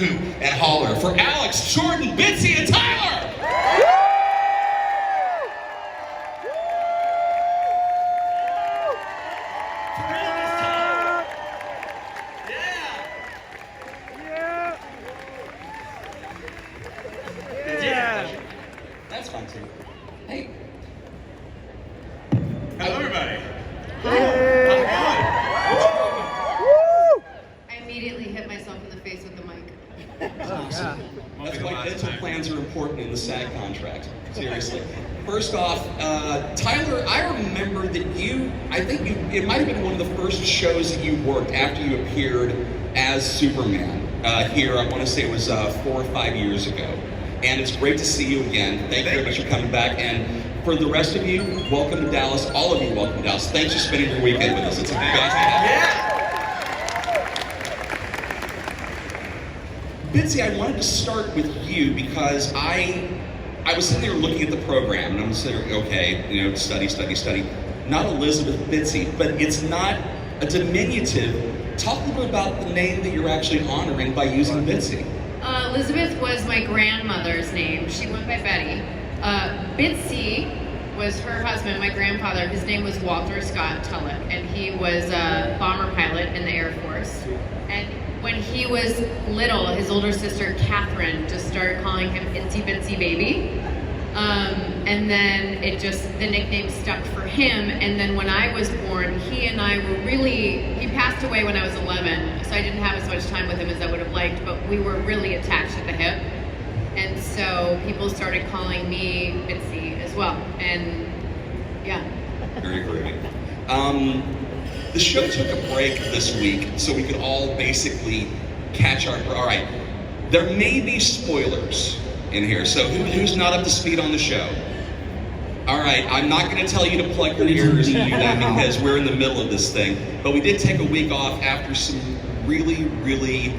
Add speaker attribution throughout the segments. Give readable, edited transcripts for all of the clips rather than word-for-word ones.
Speaker 1: hoot, and holler for Alex, Jordan, Bitsie, and Tyler! That's fun too. Hey.
Speaker 2: Hello, everybody.
Speaker 3: I immediately hit myself in the face with the mic.
Speaker 1: That's awesome. That's why dental plans are important in the SAG contract. Seriously. First off, Tyler, I remember that it might have been one of the first shows that you worked after you appeared as Superman here. I want to say it was 4 or 5 years ago. And it's great to see you again. Thank you very much for coming back. And for the rest of you, welcome to Dallas. All of you, welcome to Dallas. Thanks for spending your weekend with us. It's fantastic. Bitsie, I wanted to start with you because I was sitting there looking at the program, and I'm sitting there, okay, study. Not Elizabeth Bitsie, but it's not a diminutive. Talk a little bit about the name that you're actually honoring by using Bitsie.
Speaker 3: Elizabeth was my grandmother's name. She went by Betty. Bitsie was her husband, my grandfather. His name was Walter Scott Tulloch, and he was a bomber pilot in the Air Force. And when he was little, his older sister, Catherine, just started calling him Itsy Bitsy Baby. And then the nickname stuck for him. And then when I was born, he passed away when I was 11, so I didn't have as much time with him as I would have liked, but we were really attached at the hip. And so people started calling me Bitsie as well. And yeah.
Speaker 1: Very great. The show took a break this week so we could all basically catch all right, there may be spoilers in here, so who's not up to speed on the show? All right, I'm not going to tell you to plug your ears and do that because we're in the middle of this thing, but we did take a week off after some really, really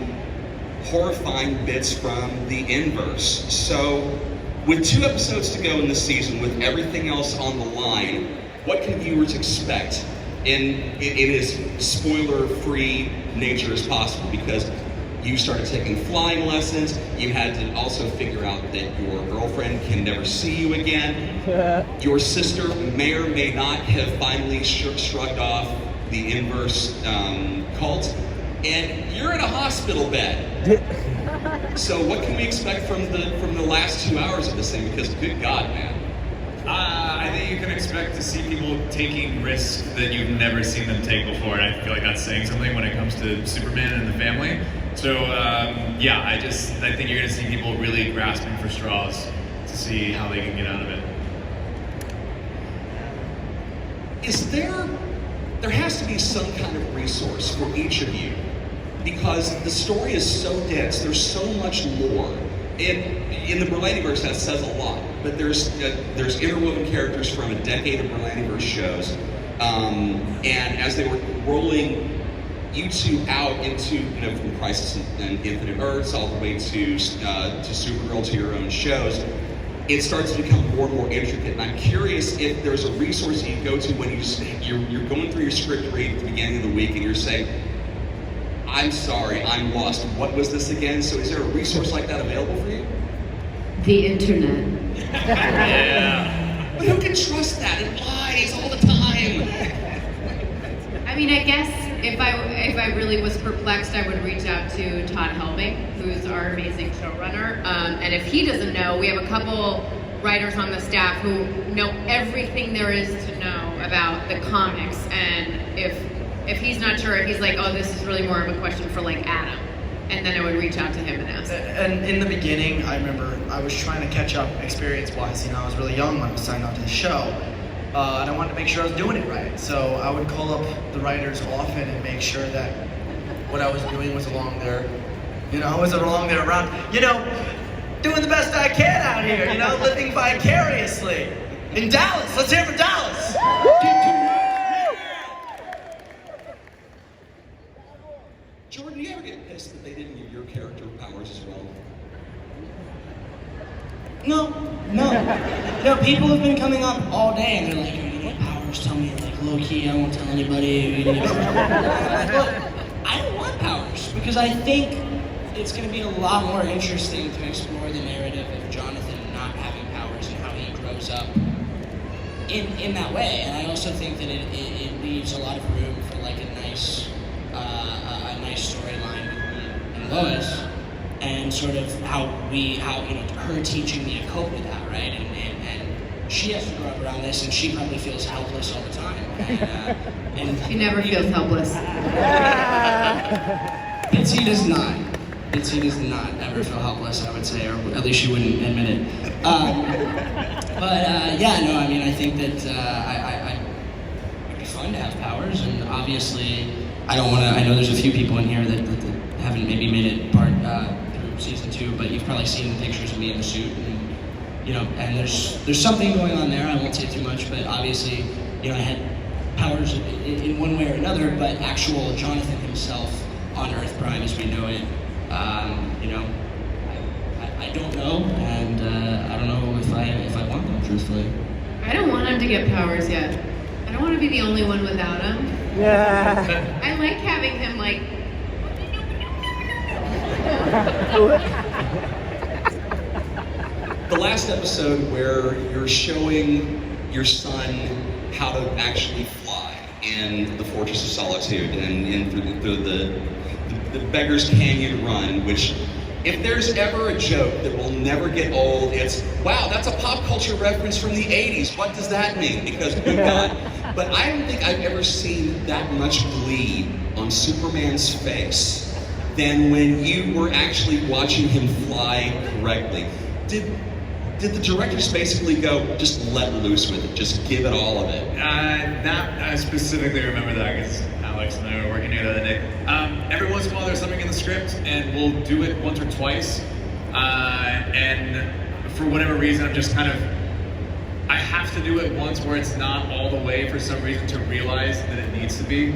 Speaker 1: horrifying bits from the inverse. So, with 2 episodes to go in this season, with everything else on the line, what can viewers expect in as spoiler-free nature as possible? Because you started taking flying lessons, you had to also figure out that your girlfriend can never see you again. Your sister may or may not have finally shrugged off the inverse cult, and you're in a hospital bed. So what can we expect from the last 2 hours of this thing? Because good God, man.
Speaker 2: I think you can expect to see people taking risks that you've never seen them take before, and I feel like that's saying something when it comes to Superman and the family. So I think you're going to see people really grasping for straws to see how they can get out of it.
Speaker 1: There has to be some kind of resource for each of you, because the story is so dense, there's so much more. In the Berlantiverse, that says a lot, but there's interwoven characters from a decade of Berlantiverse shows, and as they were rolling you two out into, from Crisis and Infinite Earths all the way to Supergirl, to your own shows, it starts to become more and more intricate. And I'm curious if there's a resource you go to when you're going through your script read at the beginning of the week and you're saying, I'm sorry, I'm lost. What was this again? So is there a resource like that available for you?
Speaker 3: The internet.
Speaker 2: Yeah.
Speaker 1: But who can trust that? It lies all the time.
Speaker 3: I mean, I guess if I really was perplexed, I would reach out to Todd Helbing, who's our amazing showrunner. And if he doesn't know, we have a couple writers on the staff who know everything there is to know about the comics. And if he's not sure, if he's like, oh, this is really more of a question for like Adam, and then I would reach out to him and ask.
Speaker 4: And in the beginning, I remember I was trying to catch up experience-wise. I was really young when I was signed on to the show. And I wanted to make sure I was doing it right. So I would call up the writers often and make sure that what I was doing was along their, around, doing the best I can out here, living vicariously. In Dallas, let's hear it for Dallas!
Speaker 1: Jordan, do you ever get pissed that they didn't give your character powers as well?
Speaker 5: No. People have been coming up all day and they're like, "Are you gonna get powers? Tell me, like, low key, I won't tell anybody." Look, I don't want powers because I think it's going to be a lot more interesting to explore the narrative of Jonathan not having powers and how he grows up in that way. And I also think that it leaves a lot of room for like a nice storyline with me and Lois, and sort of how her teaching me to cope with that, right? And she has to grow up around this, and she probably feels helpless all the time. And
Speaker 3: She never feels helpless.
Speaker 5: Bitsie does not. Bitsie does not ever feel helpless, I would say, or at least she wouldn't admit it. I think that it'd be fun to have powers, and obviously, I know there's a few people in here that haven't maybe made it part through season 2, but you've probably seen the pictures of me in the suit, and there's something going on there. I won't say too much, but obviously, I had powers in one way or another, but actual Jonathan himself on Earth Prime as we know it, I don't know, and I don't know if I want them, truthfully.
Speaker 3: I don't want him to get powers yet. I don't want to be the only one without him.
Speaker 6: Yeah.
Speaker 3: I like having him like.
Speaker 1: The last episode where you're showing your son how to actually fly in the Fortress of Solitude and through the Beggar's Canyon Run, which, if there's ever a joke that will never get old, it's, wow, that's a pop culture reference from the 80s. What does that mean? Because, good God. But I don't think I've ever seen that much glee on Superman's face than when you were actually watching him fly correctly. Did the directors basically go, just let loose with it, just give it all of it?
Speaker 2: I specifically remember that because Alex and I were working here the other day. Every once in a while there's something in the script and we'll do it once or twice. And for whatever reason, I'm just I have to do it once where it's not all the way for some reason to realize that it needs to be.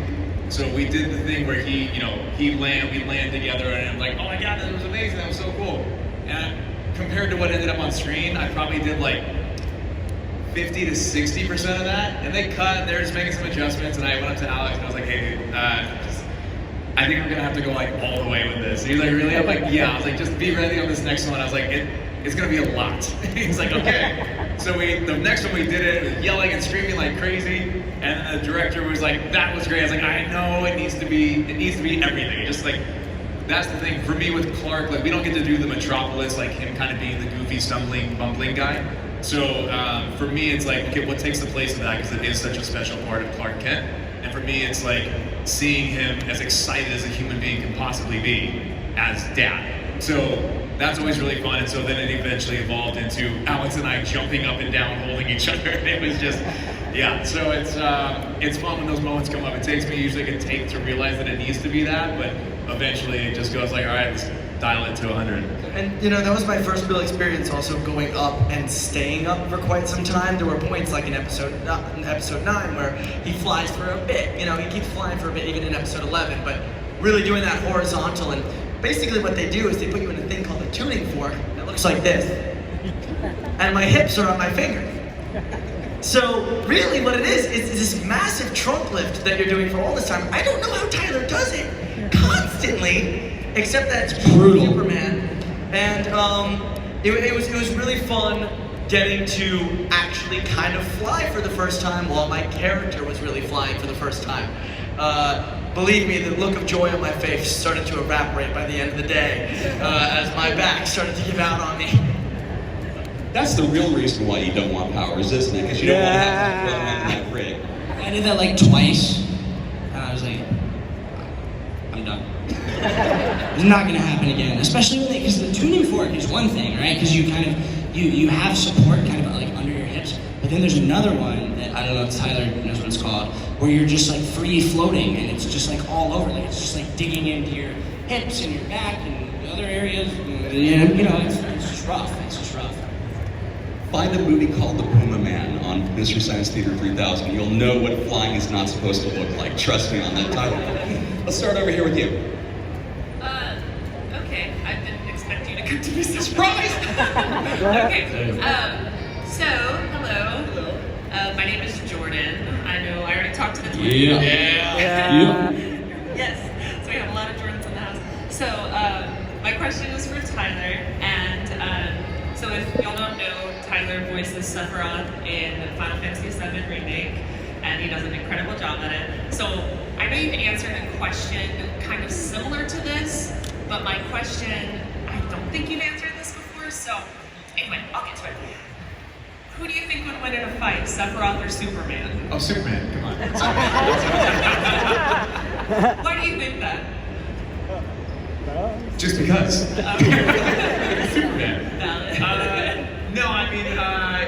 Speaker 2: So we did the thing where we land together and I'm like, oh my God, that was amazing, that was so cool. And compared to what ended up on screen, I probably did like 50 to 60% of that, and they cut, and they're just making some adjustments, and I went up to Alex and I was like, hey, I think I'm gonna have to go like all the way with this. And he was like, really? I'm like, yeah. I was like, just be ready on this next one. I was like, it's gonna be a lot. He's like, okay. So the next one we did it, yelling and screaming like crazy, and the director was like, that was great. I was like, I know it needs to be everything. Just like, that's the thing for me with Clark, like we don't get to do the Metropolis, like him kind of being the goofy, stumbling, bumbling guy. So for me, it's like, okay, what takes the place of that? Because it is such a special part of Clark Kent. And for me, it's like seeing him as excited as a human being can possibly be as Dad. So that's always really fun. And so then it eventually evolved into Alex and I jumping up and down, holding each other. And it was just, yeah. So it's fun when those moments come up. It takes me usually a take to realize that it needs to be that, but eventually it just goes like, all right, let's dial it to 100.
Speaker 4: And that was my first real experience also going up and staying up for quite some time. There were points like in episode 9 where he flies for a bit. He keeps flying for a bit even in episode 11, but really doing that horizontal. And basically what they do is they put you in a thing called a tuning fork that looks like this. And my hips are on my fingers. So really what it is this massive trunk lift that you're doing for all this time. I don't know how Tyler does it constantly, except that it's brutal. Superman. And it was really fun getting to actually kind of fly for the first time while my character was really flying for the first time. Believe me, the look of joy on my face started to evaporate by the end of the day as my back started to give out on me.
Speaker 1: That's the real reason why you don't want powers, isn't it? Because you don't want to have to run around in that rig.
Speaker 5: I did that like twice, and I was like, I'm done. It's not gonna happen again, especially because the tuning fork is one thing, right? Because you kind of, you have support kind of like under your hips, but then there's another one that, I don't know if Tyler knows what it's called, where you're just like free floating, and it's just like all over, like it's just like digging into your hips and your back and other areas, it's just rough,
Speaker 1: Find a movie called The Puma Man on Mystery Science Theater 3000. You'll know what flying is not supposed to look like. Trust me on that title. Let's start over here with you.
Speaker 7: Okay, I didn't expect you to come to me so
Speaker 1: Surprise!
Speaker 7: Okay, so, hello. My name is Jordan. I know I already talked to the twins.
Speaker 1: Yeah.
Speaker 7: Yes, so we have a lot of Jordans in the house. So, my question is for Tyler, and so if y'all don't know, Tyler voices Sephiroth in Final Fantasy VII Remake, and he does an incredible job at it. So I know you've answered a question kind of similar to this, but my question, I don't think you've answered this before, so anyway, I'll get to it. Who do you think would win in a fight, Sephiroth or Superman?
Speaker 2: Oh, Superman, come on.
Speaker 7: Why do you think that?
Speaker 2: Just because. Superman.
Speaker 7: Valid.
Speaker 2: No, I mean,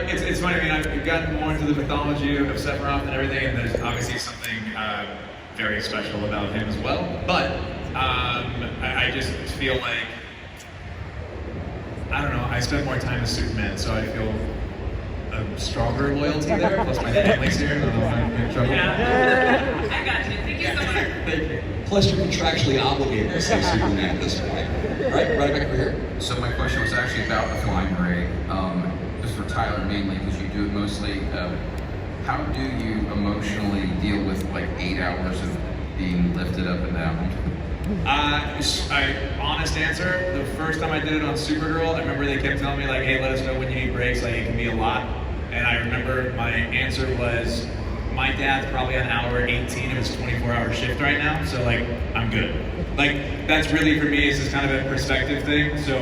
Speaker 2: it's funny. I mean, I've gotten more into the mythology of Sephiroth and everything, and there's obviously something very special about him as well. But I just feel like, I don't know, I spend more time with Superman, so I feel a stronger loyalty there. Plus my family's here, I don't know if I'm in trouble.
Speaker 7: Yeah. I got you. Thank you so much.
Speaker 2: Thank you.
Speaker 1: Plus, you're contractually obligated to say Superman at this point. All right, right back over here.
Speaker 6: So my question was actually about the flying rig, just for Tyler mainly, because you do it mostly. How do you emotionally deal with like 8 hours of being lifted up and down?
Speaker 2: Honest answer, the first time I did it on Supergirl, I remember they kept telling me like, hey, let us know when you need breaks, like it can be a lot. And I remember my answer was, my dad's probably on hour 18 of his 24-hour shift right now, so like, I'm good. Like, that's really, for me, it's just kind of a perspective thing. So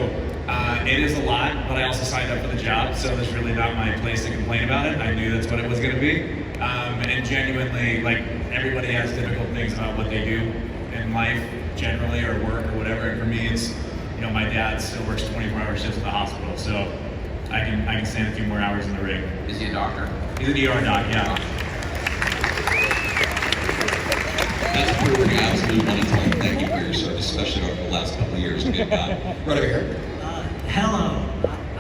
Speaker 2: it is a lot, but I also signed up for the job, so there's really not my place to complain about it. I knew that's what it was gonna be. And genuinely, like, everybody has difficult things about what they do in life, generally, or work, or whatever. And for me, it's, you know, my dad still works 24-hour shifts at the hospital, so I can stand a few more hours in the rig.
Speaker 6: Is he a doctor?
Speaker 2: He's an ER doc, yeah.
Speaker 1: That's proving an absolute money time. Thank you for your service, especially over the last couple of years. Good God. Right over here.
Speaker 8: Hello. I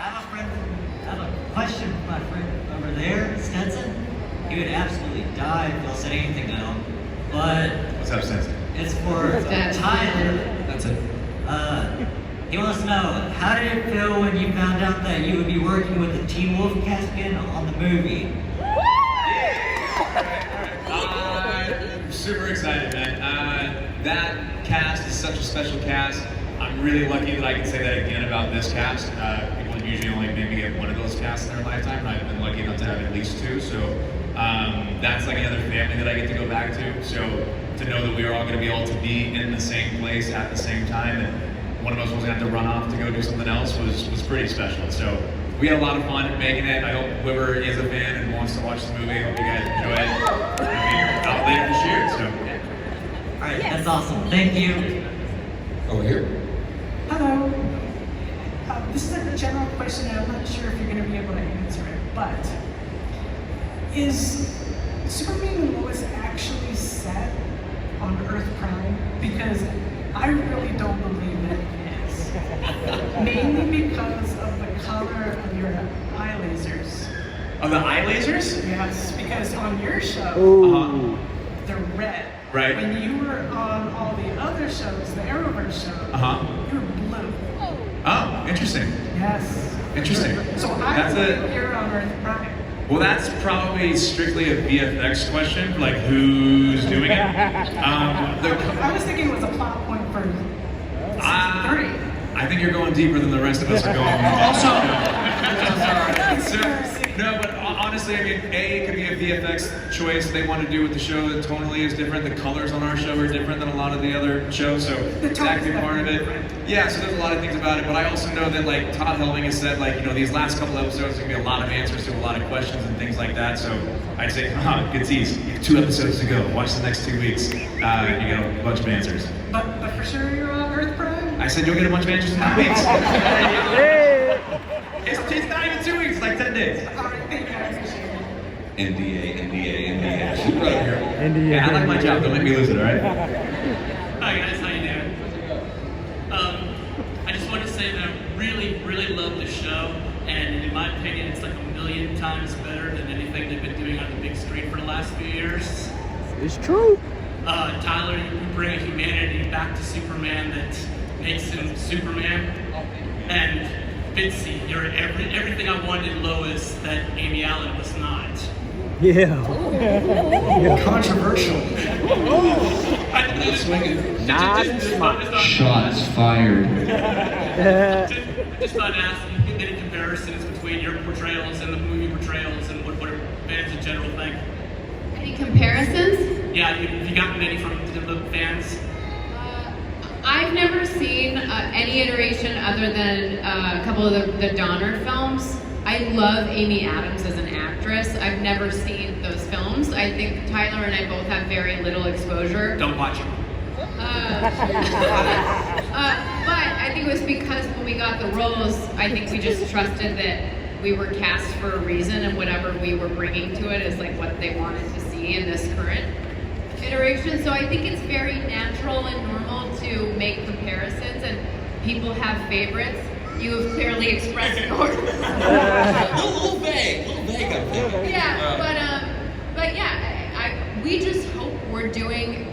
Speaker 8: have a question for my friend over there, Stetson. He would absolutely die if y'all said anything to him. But
Speaker 2: What's up, Sensei?
Speaker 8: it's for Tyler.
Speaker 2: That's it.
Speaker 8: He wants to know, how did it feel when you found out that you would be working with the Teen Wolf Caspian on the movie?
Speaker 2: I'm super excited, man. That cast is such a special cast. I'm really lucky that I can say that again about this cast. People usually only maybe get one of those casts in their lifetime, and I've been lucky enough to have at least 2. So that's like another family that I get to go back to. So to know that we are all going to be able to be in the same place at the same time, and one of us was going to have to run off to go do something else was pretty special. So we had a lot of fun making it. I hope whoever is a fan and wants to watch the movie, I hope you guys enjoy it. It'll be out later this year, so.
Speaker 8: Alright, that's awesome. Thank you.
Speaker 1: Over here.
Speaker 9: Hello. This is a general question, and I'm not sure if you're going to be able to answer it, but is Superman and Lois actually set on Earth Prime? Because I really don't believe it is. Mainly because of the color of your eye lasers.
Speaker 2: Oh, the eye lasers?
Speaker 9: Yes, because on your show, they're red.
Speaker 2: Right.
Speaker 9: When you were on all the other shows, the Arrowverse show, you were blue.
Speaker 2: Oh, interesting.
Speaker 9: Yes.
Speaker 2: Interesting.
Speaker 9: So I
Speaker 2: That's
Speaker 9: think you're on Earth Prime.
Speaker 2: Well, that's probably strictly a VFX question, like who's doing it.
Speaker 9: I was thinking it was a plot point for season 3.
Speaker 2: I think you're going deeper than the rest of us are going. No, but honestly, I mean, it could be a VFX choice they want to do with the show that tonally is different. The colors on our show are different than a lot of the other shows, so it's actually part of it. Yeah, so there's a lot of things about it, but I also know that like Todd Helming has said, like, you know, these last couple episodes are gonna be a lot of answers to a lot of questions and things like that. So I'd say, good tease. You have 2 episodes to go. Watch the next 2 weeks. You get a bunch of answers.
Speaker 9: But for sure you're on Earth Prime?
Speaker 2: I said you'll get a bunch of answers in 2 weeks. It's not even 2 weeks, it's like 10 days.
Speaker 9: Alright, thank you, I appreciate it.
Speaker 1: NDA. Right over here.
Speaker 2: Yeah, I like my job. Don't make me lose it, all right?
Speaker 10: Hi guys, how you doing? I just wanted to say that I really, really love the show, and in my opinion, it's like a million times better than anything they've been doing on the big screen for the last few years.
Speaker 11: It's true.
Speaker 10: Tyler, you bring a humanity back to Superman that makes him Superman, and Bitsie, you're everything I wanted in Lois that Amy Allen was not.
Speaker 4: Controversial.
Speaker 6: Shots fired.
Speaker 10: Just thought to ask, you think any comparisons between your portrayals and the movie portrayals and what fans in general think?
Speaker 3: Any comparisons?
Speaker 10: Yeah, have you gotten any from the fans?
Speaker 3: I've never seen any iteration other than a couple of the Donner films. I love Amy Adams as an actress. I've never seen those films. I think Tyler and I both have very little exposure.
Speaker 10: Don't watch them.
Speaker 3: But I think it was because when we got the roles, I think we just trusted that we were cast for a reason, and whatever we were bringing to it is like what they wanted to see in this current iteration. So I think it's very natural and normal to make comparisons, and people have favorites. You have clearly expressed yours.
Speaker 1: a little vague, I'm thinking.
Speaker 3: Yeah, but yeah, we just hope we're doing.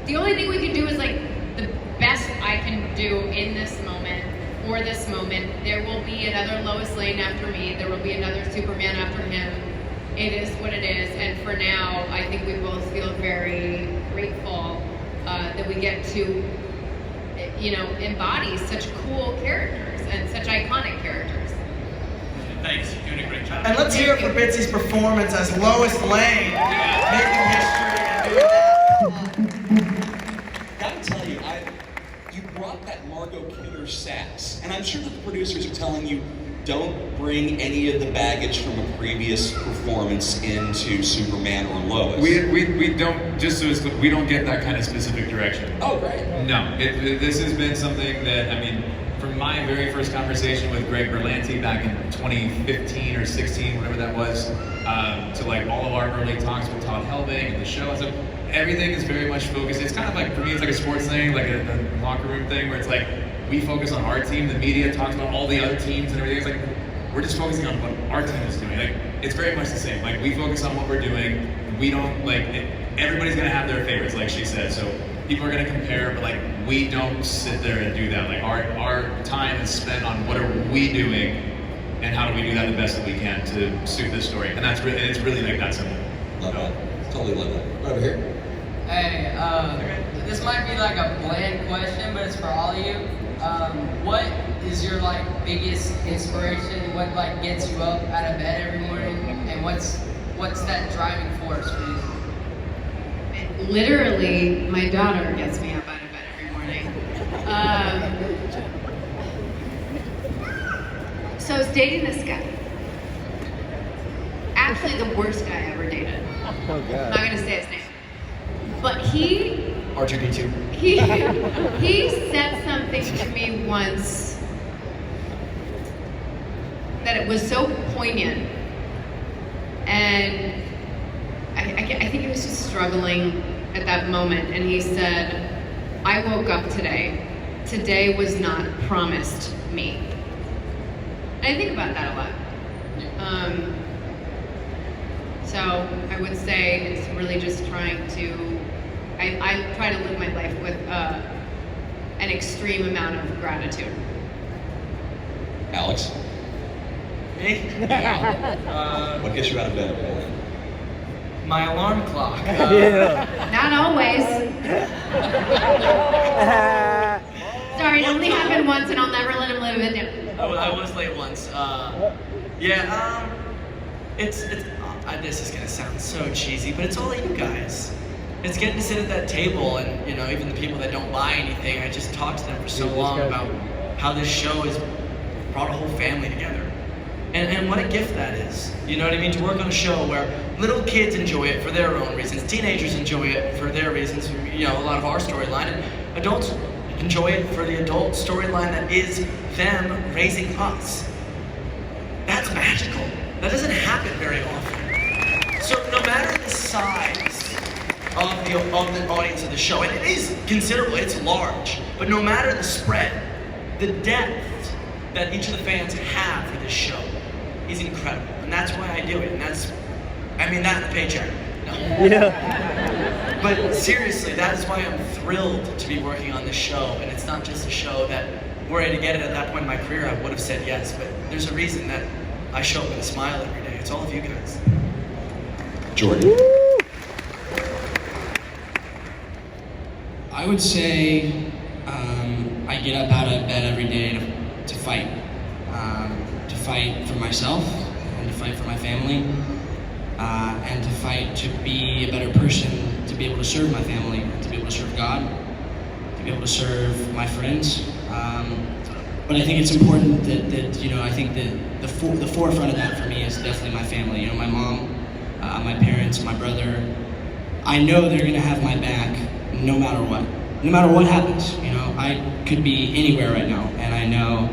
Speaker 3: The only thing we can do is like the best I can do in this moment, for this moment. There will be another Lois Lane after me. There will be another Superman after him. It is what it is, and for now, I think we both feel very grateful that we get to, embody such cool characters and such iconic characters.
Speaker 10: Thanks, you're doing a great job.
Speaker 4: And let's hear it for Bitsie's performance as Lois Lane, making history and doing that.
Speaker 1: Gotta tell you, you brought that Margot Kidder sass, and I'm sure that the producers are telling you, don't bring any of the baggage from a previous performance into Superman or Lois.
Speaker 2: We don't, just so it's clear, we don't get that kind of specific direction.
Speaker 1: Oh, great.
Speaker 2: No, this has been something that, from my very first conversation with Greg Berlanti back in 2015 or 16, whatever that was, to like all of our early talks with Todd Helbing and the show and stuff, everything is very much focused. It's kind of like, for me, it's like a sports thing, like a locker room thing, where it's like, we focus on our team, the media talks about all the other teams and everything. It's like, we're just focusing on what our team is doing. Like, it's very much the same. Like, we focus on what we're doing. We don't, everybody's gonna have their favorites, like she said. So people are gonna compare, but like, we don't sit there and do that. Like, our time is spent on what are we doing and how do we do that the best that we can to suit this story. And it's really like that simple.
Speaker 1: Love that. Totally love that. Right over here.
Speaker 11: Hey, this might be like a bland question, but it's for all of you. What is your biggest inspiration? What gets you up out of bed every morning? And what's that driving force for you?
Speaker 3: Literally, my daughter gets me up out of bed every morning. So I was dating this guy. Actually, the worst guy I ever dated.
Speaker 12: Oh, God.
Speaker 3: I'm not gonna say his name. But he
Speaker 4: R2D2.
Speaker 3: He said something to me once that it was so poignant, and I think he was just struggling at that moment, and he said, I woke up today. Today was not promised me. And I think about that a lot. So I would say it's really just trying to, I try to live my life with an extreme amount of gratitude.
Speaker 1: Alex?
Speaker 4: Me?
Speaker 1: What gets you out of bed every morning?
Speaker 4: My alarm clock.
Speaker 3: Not always. Sorry, it only happened once and I'll never let him live it down.
Speaker 4: I was late once. This is gonna sound so cheesy, but it's all of you guys. It's getting to sit at that table, and even the people that don't buy anything. I just talked to them for so long about how this show has brought a whole family together, and what a gift that is. You know what I mean? To work on a show where little kids enjoy it for their own reasons, teenagers enjoy it for their reasons. A lot of our storyline, and adults enjoy it for the adult storyline that is them raising us. That's magical. That doesn't happen very often. So no matter the size of the audience of the show, and it is considerable, it's large, but no matter the spread, the depth that each of the fans have for this show is incredible. And that's why I do it. And that and the paycheck. No. Yeah. But seriously, that is why I'm thrilled to be working on this show. And it's not just a show that, were I to get it at that point in my career, I would have said yes. But there's a reason that I show up with a smile every day. It's all of you guys.
Speaker 1: Jordan.
Speaker 5: I would say I get up out of bed every day to fight. To fight for myself, and to fight for my family, and to fight to be a better person, to be able to serve my family, to be able to serve God, to be able to serve my friends. But I think it's important that you know, I think that the forefront of that for me is definitely my family. You know, my mom, my parents, my brother. I know they're gonna have my back no matter what. No matter what happens, you know, I could be anywhere right now, and I know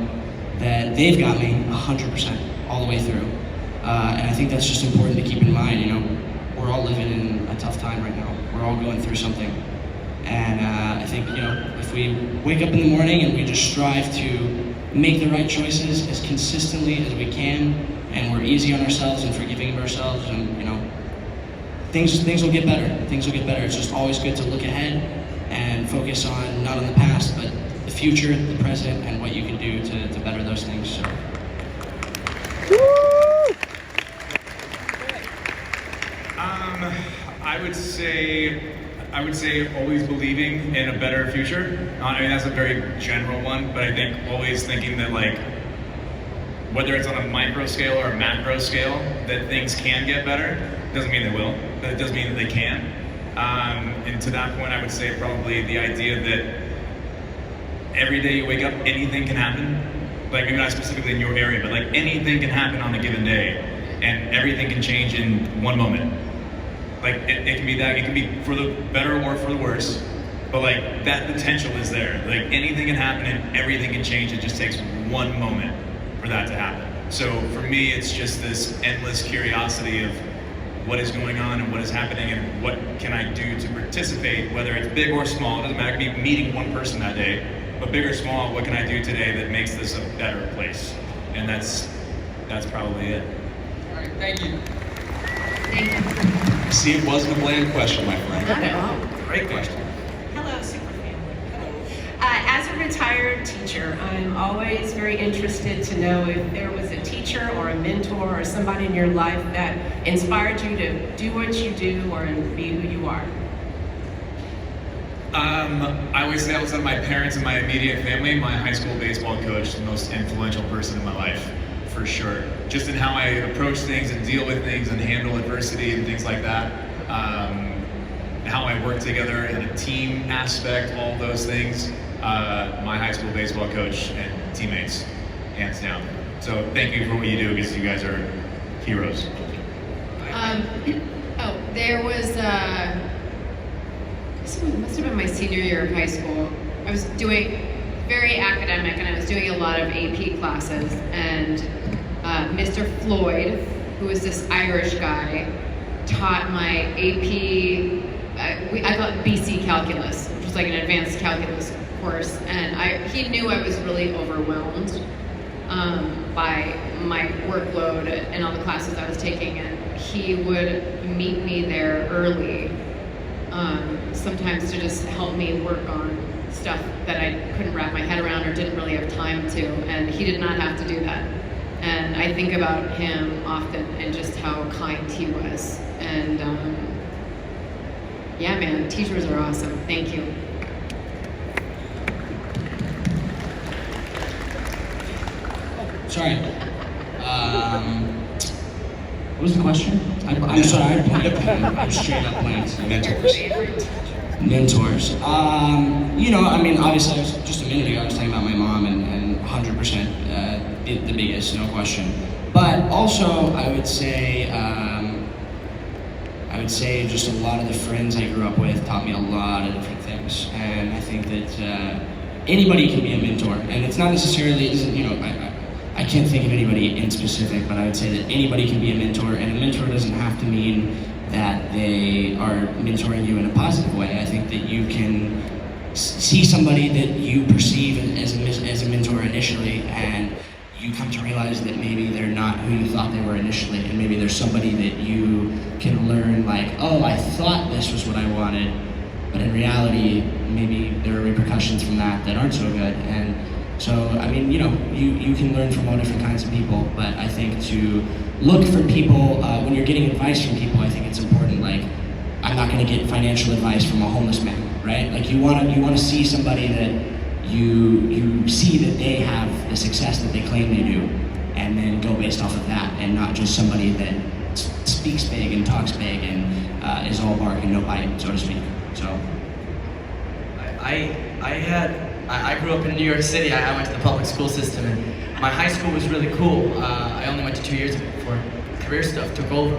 Speaker 5: that they've got me 100% all the way through. And I think that's just important to keep in mind. You know, we're all living in a tough time right now. We're all going through something. And I think, you know, if we wake up in the morning and we just strive to make the right choices as consistently as we can, and we're easy on ourselves and forgiving of ourselves, and, you know, things will get better. Things will get better. It's just always good to look ahead and focus on, not on the past, but the future, the present, and what you can do to better those things. So.
Speaker 2: I would say always believing in a better future. I mean, that's a very general one, but I think always thinking that, like, whether it's on a micro scale or a macro scale, that things can get better. Doesn't mean they will, but it does mean that they can. And to that point, I would say probably the idea that every day you wake up, anything can happen. Like, maybe not specifically in your area, but like anything can happen on a given day, and everything can change in one moment. Like, it can be that, it can be for the better or for the worse, but like that potential is there. Like, anything can happen and everything can change. It just takes one moment for that to happen. So for me, it's just this endless curiosity of what is going on and what is happening and what can I do to participate, whether it's big or small. It doesn't matter, it could be meeting one person that day, but big or small, what can I do today that makes this a better place? And that's probably it.
Speaker 11: All right, thank you.
Speaker 3: Thank you.
Speaker 1: See, it wasn't a bland question, my friend.
Speaker 3: Not at all.
Speaker 1: Great question.
Speaker 12: Hello, Super Family. As a retired teacher, I'm always very interested to know if there was a teacher or a mentor or somebody in your life that inspired you to do what you do or be who you are.
Speaker 2: I always say outside of my parents and my immediate family, my high school baseball coach, the most influential person in my life, for sure. Just in how I approach things and deal with things and handle adversity and things like that. How I work together in a team aspect, all those things. My high school baseball coach and teammates, hands down. So thank you for what you do, because you guys are heroes.
Speaker 3: There was, it must have been my senior year of high school. I was doing very academic, and I was doing a lot of AP classes, and Mr. Floyd, who was this Irish guy, taught my AP, I call it BC calculus, which was like an advanced calculus course, and he knew I was really overwhelmed by my workload and all the classes I was taking, and he would meet me there early, sometimes to just help me work on stuff that I couldn't wrap my head around or didn't really have time to, and he did not have to do that. And I think about him often and just how kind he was. And yeah, man, teachers are awesome. Thank you.
Speaker 5: Sorry. What was the question? I'm sorry, I'm straight up blanked. Mentors. You know, I mean, obviously, just a minute ago, I was talking about my mom, and 100% the biggest, no question. But also, I would say just a lot of the friends I grew up with taught me a lot of different things, and I think that anybody can be a mentor, and it's not necessarily, you know, I can't think of anybody in specific, but I would say that anybody can be a mentor, and a mentor doesn't have to mean that they are mentoring you in a positive way. I think that you can see somebody that you perceive as a mentor initially, and you come to realize that maybe they're not who you thought they were initially, and maybe there's somebody that you can learn, like, oh, I thought this was what I wanted, but in reality, maybe there are repercussions from that aren't so good. And So, I mean, you can learn from all different kinds of people, but I think to look for people, when you're getting advice from people, I think it's important. Like, I'm not gonna get financial advice from a homeless man, right? Like, you wanna see somebody that you see that they have the success that they claim they do, and then go based off of that, and not just somebody that speaks big and talks big and is all bark and no bite, so to speak. So,
Speaker 4: I grew up in New York City. I went to the public school system, and my high school was really cool. I only went to 2 years of it before career stuff took over.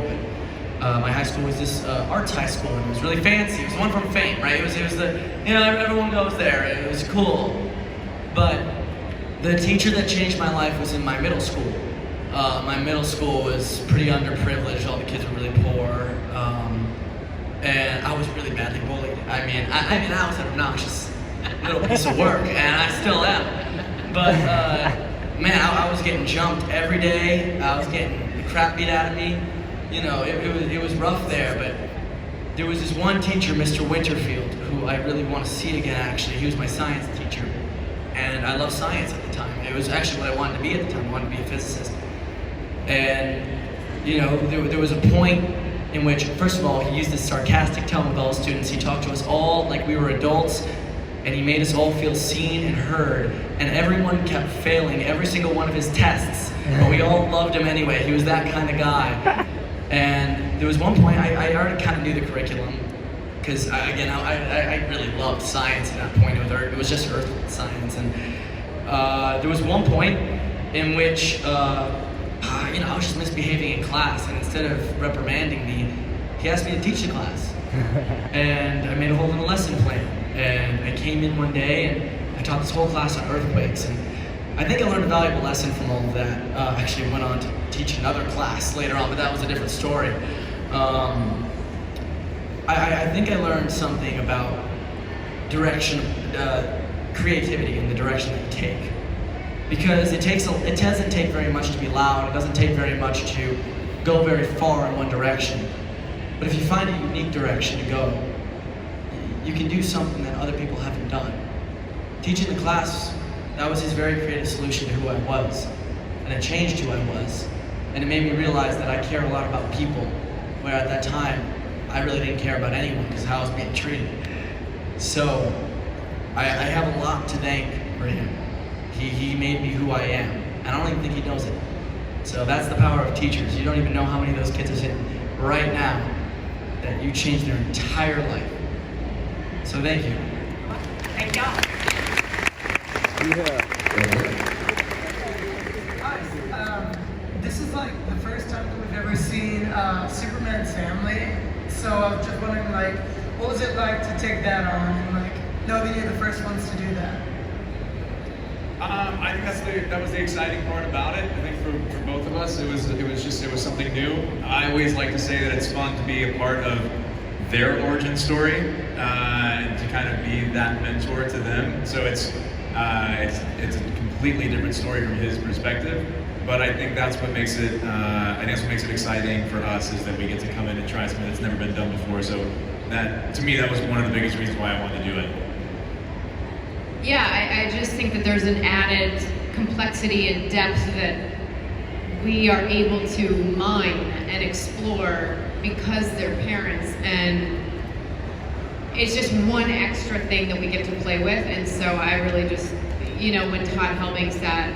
Speaker 4: But my high school was this arts high school, and it was really fancy. It was one from Fame, right? It was the everyone goes there. It was cool. But the teacher that changed my life was in my middle school. My middle school was pretty underprivileged. All the kids were really poor, and I was really badly bullied. I mean, I was an obnoxious little piece of work, and I still am. But man, I was getting jumped every day. I was getting the crap beat out of me. It was rough there. But there was this one teacher, Mr. Winterfield, who I really want to see again. Actually, he was my science teacher, and I loved science at the time. It was actually what I wanted to be at the time. I wanted to be a physicist. And there was a point in which, first of all, he used this sarcastic tone with all the students. He talked to us all like we were adults, and he made us all feel seen and heard, and everyone kept failing every single one of his tests, but we all loved him anyway. He was that kind of guy. And there was one point, I already kind of knew the curriculum, because I really loved science at that point. It was just earth science, and there was one point in which I was just misbehaving in class, and instead of reprimanding me, he asked me to teach the class. And I made a whole little lesson plan. And I came in one day and I taught this whole class on earthquakes. And I think I learned a valuable lesson from all of that. Actually, I went on to teach another class later on, but that was a different story. I think I learned something about direction, creativity in the direction that you take. Because it doesn't take very much to be loud. It doesn't take very much to go very far in one direction. But if you find a unique direction to go, you can do something that other people haven't done. Teaching the class, that was his very creative solution to who I was. And it changed who I was. And it made me realize that I care a lot about people, where at that time, I really didn't care about anyone because of how I was being treated. So, I have a lot to thank for him. He made me who I am. And I don't even think he knows it. So that's the power of teachers. You don't even know how many of those kids are sitting right now that you changed their entire life. So thank you.
Speaker 12: Thank y'all.
Speaker 9: Guys, this is like the first time that we've ever seen Superman's family. So I'm just wondering, what was it like to take that on and know that you're the first ones to do that?
Speaker 2: I think that was the exciting part about it. I think for both of us, it was something new. I always like to say that it's fun to be a part of their origin story and to kind of be that mentor to them. So it's a completely different story from his perspective. But I think that's what makes it. I think that's what makes it exciting for us is that we get to come in and try something that's never been done before. So that, to me, that was one of the biggest reasons why I wanted to do it.
Speaker 3: Yeah, I just think that there's an added complexity and depth that we are able to mine and explore because they're parents, and it's just one extra thing that we get to play with. And so I really just, when Todd Helbing sat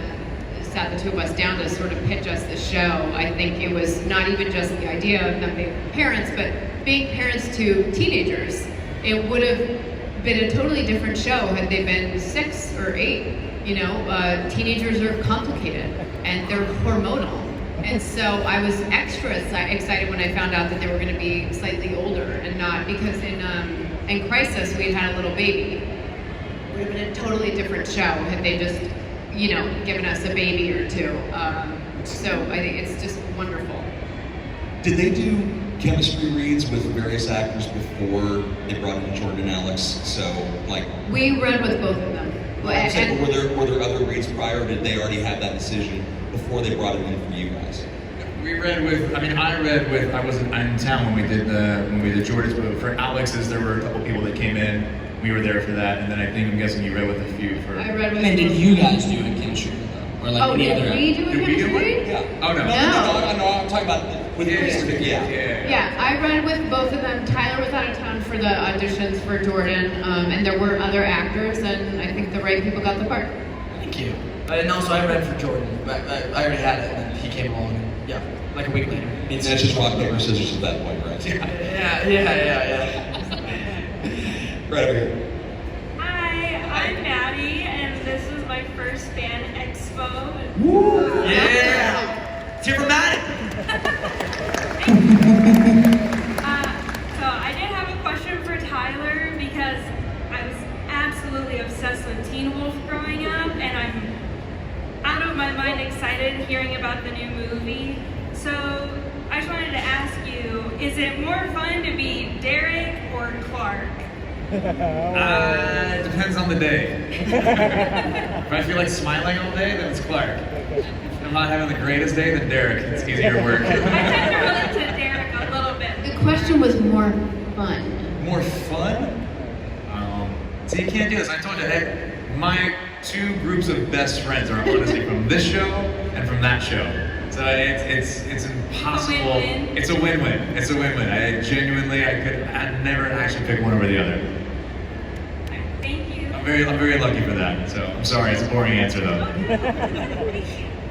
Speaker 3: the two of us down to sort of pitch us the show, I think it was not even just the idea of them being parents, but being parents to teenagers. It would have been a totally different show had they been 6 or 8. Teenagers are complicated and they're hormonal. And so I was extra excited when I found out that they were going to be slightly older and not, because in Crisis we had a little baby. It would have been a totally different show had they just, given us a baby or two. So I think it's just wonderful.
Speaker 1: Did they do chemistry reads with various actors before they brought in Jordan and Alex? So,
Speaker 3: we read with both of them.
Speaker 1: Were there other reads prior, or did they already have that decision before they brought it in for you guys?
Speaker 2: I read with, I wasn't in town when we did Jordan's, but for Alex's, there were a couple people that came in. we were there for that, and then I'm guessing you read with a few for.
Speaker 3: I read with.
Speaker 5: And then did you guys do a chemistry though? Or like
Speaker 3: Oh,
Speaker 5: any
Speaker 3: did
Speaker 5: other?
Speaker 3: we do a
Speaker 2: Did we do
Speaker 3: chemistry?
Speaker 2: one?
Speaker 1: Yeah.
Speaker 2: Oh no.
Speaker 1: No, I'm talking about with
Speaker 2: Yeah.
Speaker 3: Yeah, I read with both of them. Tyler was out of town for the auditions for Jordan, and there were other actors, and I think the right people got the part.
Speaker 4: Thank you. And also I read for Jordan, but I already had it, and then he came along, and yeah, like a week later.
Speaker 1: It's just rock, paper, scissors at that point, right?
Speaker 4: Yeah.
Speaker 1: Right over here.
Speaker 13: Hi, I'm Maddie, and this is my first band Expo.
Speaker 4: Woo! Yeah! It's here for Maddie!
Speaker 13: So I did have a question for Tyler because I was absolutely obsessed with Teen Wolf growing up, and I'm out of my mind excited hearing about the new movie. So I just wanted to ask you, is it more fun to be Derek or Clark?
Speaker 2: It depends on the day. If I feel like smiling all day, then it's Clark. If I'm not having the greatest day, then Derek. It's easier work.
Speaker 13: I tend to relate to Derek a little bit.
Speaker 3: The question was more fun.
Speaker 2: More fun? So you can't do this. I told you, my two groups of best friends are honestly from this show and from that show. So it's impossible. It's a win-win. It's a win-win. I'd never actually pick one over the other.
Speaker 13: Thank you.
Speaker 2: I'm very lucky for that. So I'm sorry, it's a boring answer though.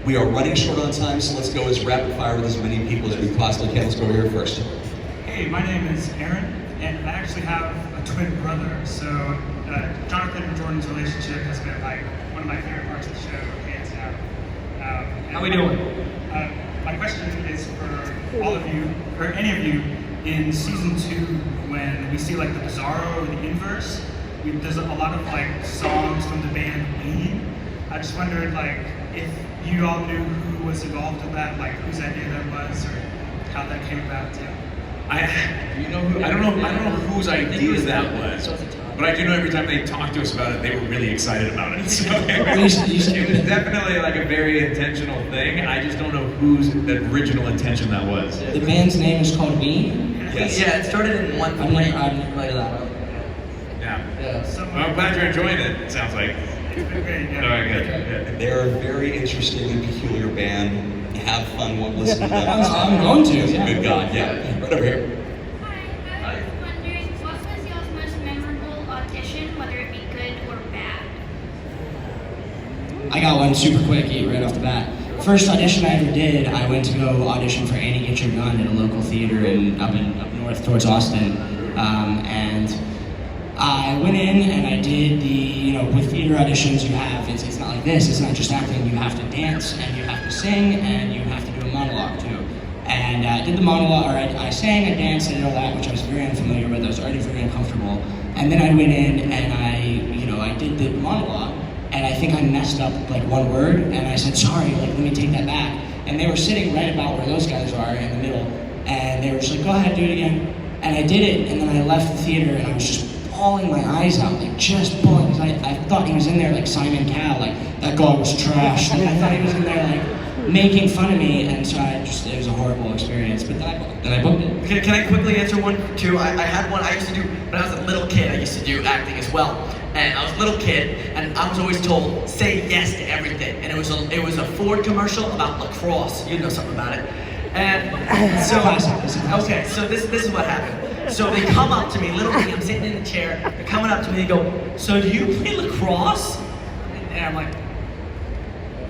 Speaker 1: We are running short on time, so let's go as rapid fire with as many people as we possibly can. Let's go over here first.
Speaker 14: Hey, my name is Aaron, and I actually have a twin brother. So Jonathan and Jordan's relationship has been like one of my favorite parts of the show, hands down.
Speaker 4: How we doing?
Speaker 14: My question is for all of you, or any of you, in season 2, when we see like the Bizarro or the Inverse, there's a lot of like songs from the band Ween. I just wondered like if you all knew who was involved in that, like whose idea that was, or how that came about too.
Speaker 2: I don't know whose idea that was, but I do know every time they talked to us about it, they were really excited about it. So it was definitely like a very intentional thing. I just don't know whose original intention that was.
Speaker 5: The band's name is called Ween?
Speaker 2: Yes.
Speaker 4: Yeah, it started in one
Speaker 5: I've never heard of that.
Speaker 2: Yeah. Well, I'm glad you're enjoying it, it sounds like.
Speaker 14: It's been great, yeah.
Speaker 2: All right, good.
Speaker 1: They're a very interesting and peculiar band. Have fun while listening to them.
Speaker 5: I'm going to. Yeah.
Speaker 1: Good God, yeah. Right over here.
Speaker 13: Hi, I was wondering, what was y'all's most memorable audition, whether it be good or bad?
Speaker 5: I got one super quick, right off the bat. First audition I ever did, I went to go audition for Annie Get Your Gun at a local theater up north towards Austin. And I went in and I did with theater auditions you have, it's not like this, it's not just acting, you have to dance and you have to sing and you have to do a monologue too. And I did the monologue, or I sang, I danced, and all that, which I was very unfamiliar with, I was already very uncomfortable. And then I went in and I did the monologue, and I think I messed up like one word, and I said, sorry, like let me take that back. And they were sitting right about where those guys are in the middle, and they were just like, go ahead, do it again. And I did it, and then I left the theater, and I was just bawling my eyes out, like just bawling, because I thought he was in there like Simon Cowell, like that guy was trash. Like, I thought he was in there like making fun of me, and so it was a horrible experience, but then I booked it.
Speaker 4: Can I quickly answer one too? I had one I used to do when I was a little kid. I used to do acting as well, and I was a little kid, and I was always told say yes to everything. And it was a Ford commercial about lacrosse. You know something about it. And so okay, so this is what happened. So they come up to me, literally, I'm sitting in the chair. They're coming up to me. They go, "So do you play lacrosse?" And I'm like,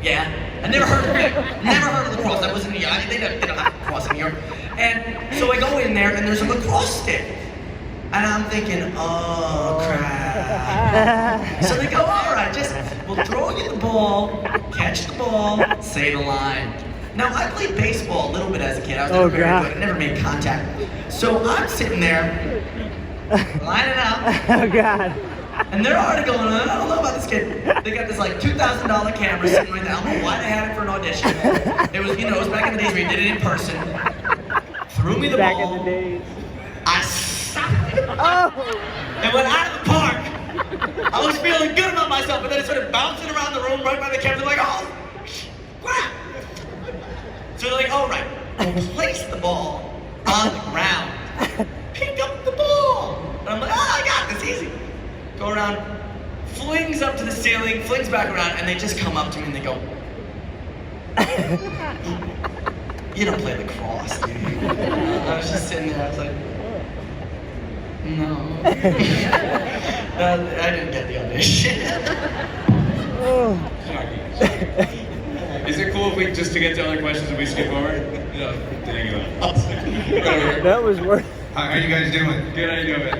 Speaker 4: "Yeah." I never heard of it. Never heard of lacrosse. I wasn't in New York. They don't have lacrosse in New York. And so I go in there, and there's a lacrosse stick. And I'm thinking, oh, crap. So they go, all right, we'll throw you the ball, catch the ball, say the line. Now, I played baseball a little bit as a kid. I was never very good. I never made contact. So I'm sitting there, lining up.
Speaker 15: Oh, God.
Speaker 4: And they're already going, I don't know about this kid. They got this like $2,000 camera sitting right there. I don't know why they had it for an audition. It was back in the days where you did it in person. Threw me the ball.
Speaker 15: Back in the days.
Speaker 4: I stopped it. And went out of the park. I was feeling good about myself, but then it started bouncing around the room right by the camera. They're like, oh, crap. So they're like, all right, place the ball on the ground. Pick up the ball. And I'm like, oh, I got this, easy. Go comes back around and they just come up to me and they go, "You don't play the cross, do you?" I was just sitting there, I was like, "No." I didn't get the audition.
Speaker 2: Is it cool if we, just to get to other questions, if we skip over? No, dang it.
Speaker 15: That was worth.
Speaker 16: How are you guys doing?
Speaker 2: Good, how you doing?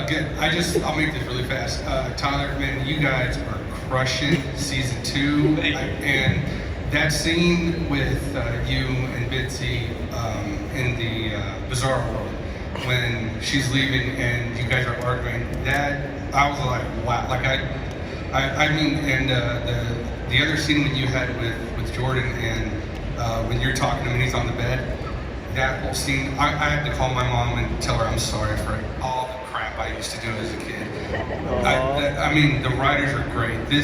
Speaker 16: Good. I'll make this really fast. Tyler, man, you guys are crushing season 2. And that scene with you and Bitsie in the Bizarro world, when she's leaving and you guys are arguing, that, I was like, wow. Like, I mean, and the other scene that you had with Jordan and when you're talking to him and he's on the bed, that whole scene, I had to call my mom and tell her I'm sorry for all the crap I used to do as a kid. I mean, the writers are great. The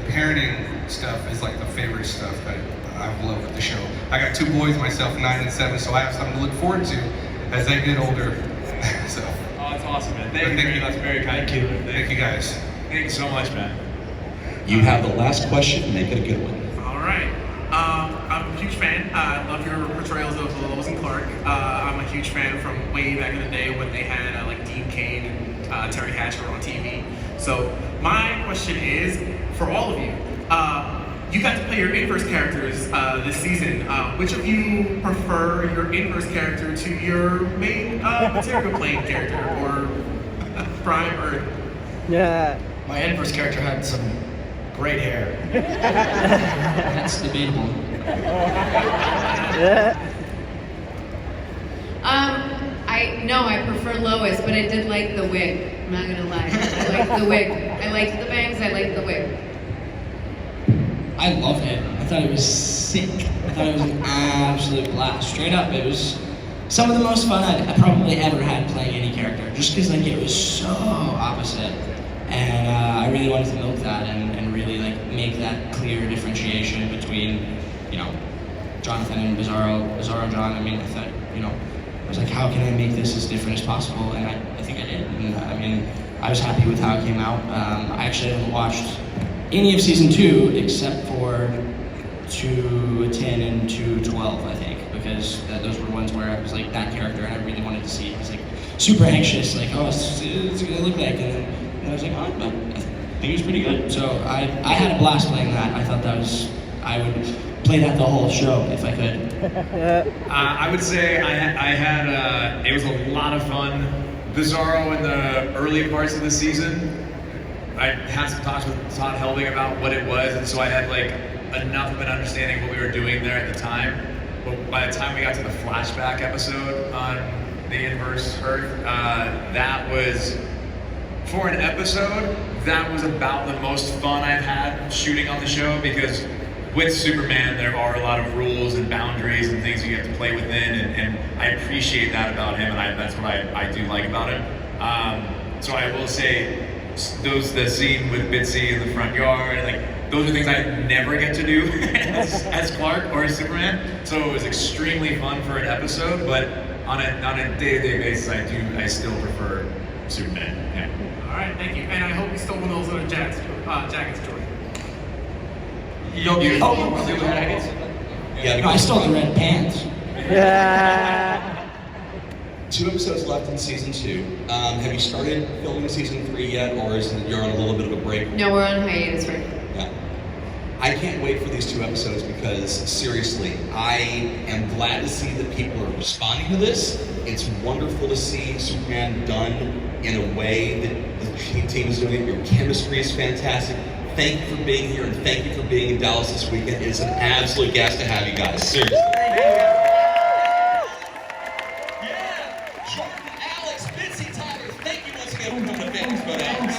Speaker 16: parenting stuff is like the favorite stuff that I've loved with the show. I got 2 boys myself, 9 and 7, so I have something to look forward to as they get older. So.
Speaker 2: Oh, that's awesome, man. Thank you. That's very kind.
Speaker 16: Thank you. Thank you guys.
Speaker 2: Thank you so much, man.
Speaker 1: You have the last question. Make it a good one.
Speaker 10: All right. I'm a huge fan. I love your portrayals of Lois and Clark. I'm a huge fan from way back in the day when they had like Dean Cain and Terry Hatcher on TV. So my question is, for all of you, you got to play your inverse characters this season. Which of you prefer your inverse character to your main material playing character, or Prime, or?
Speaker 15: Yeah.
Speaker 4: My inverse character had some great hair.
Speaker 5: That's debatable.
Speaker 3: I prefer Lois, but I did like the wig. I'm not gonna lie. I liked the wig. I liked the bangs. I liked the wig.
Speaker 5: I loved it. I thought it was sick. I thought it was an absolute blast. Straight up, it was some of the most fun I'd probably ever had playing any character. Just because like it was so opposite, and I really wanted to milk that and really like make that clear differentiation between, you know, Jonathan and Bizarro John. I mean, I thought, you know, I was like, how can I make this as different as possible? And I think I did. And I mean, I was happy with how it came out. I actually haven't watched any of season 2 except for 2:10 and 2:12, I think, because those were ones where I was like that character and I really wanted to see it. I was like super anxious, like, oh, it's gonna look like, and I was like, oh, I think it was pretty good. So I had a blast playing that. I thought I would play that the whole show if I could.
Speaker 2: I would say I had it was a lot of fun. Bizarro in the early parts of the season, I had some talks with Todd Helbig about what it was, and so I had like enough of an understanding of what we were doing there at the time. But by the time we got to the flashback episode on the Inverse Earth, that was, for an episode, that was about the most fun I've had shooting on the show, because with Superman, there are a lot of rules and boundaries and things you have to play within, and I appreciate that about him, and that's what I do like about him. So I will say, the scene with Bitsie in the front yard, like, those are things I never get to do as Clark or as Superman. So it was extremely fun for an episode, but on a day-to-day basis, I still prefer Superman. Yeah.
Speaker 10: All right, thank you. And I hope you stole one of those little jackets, Jordan.
Speaker 1: Yeah,
Speaker 5: No, I stole the red pants.
Speaker 15: Yeah.
Speaker 1: 2 episodes left in season 2. Have you started filming season 3 yet, or is it you're on a little bit of a break?
Speaker 3: No, we're on hiatus right now.
Speaker 1: Yeah. I can't wait for these 2 episodes because, seriously, I am glad to see that people are responding to this. It's wonderful to see Superman done in a way that the team is doing it. Your chemistry is fantastic. Thank you for being here, and thank you for being in Dallas this weekend. It's an absolute gas to have you guys. Seriously. Jordan, Alex, Bitsie, Tyler, thank you once again for coming to Famous But Alex.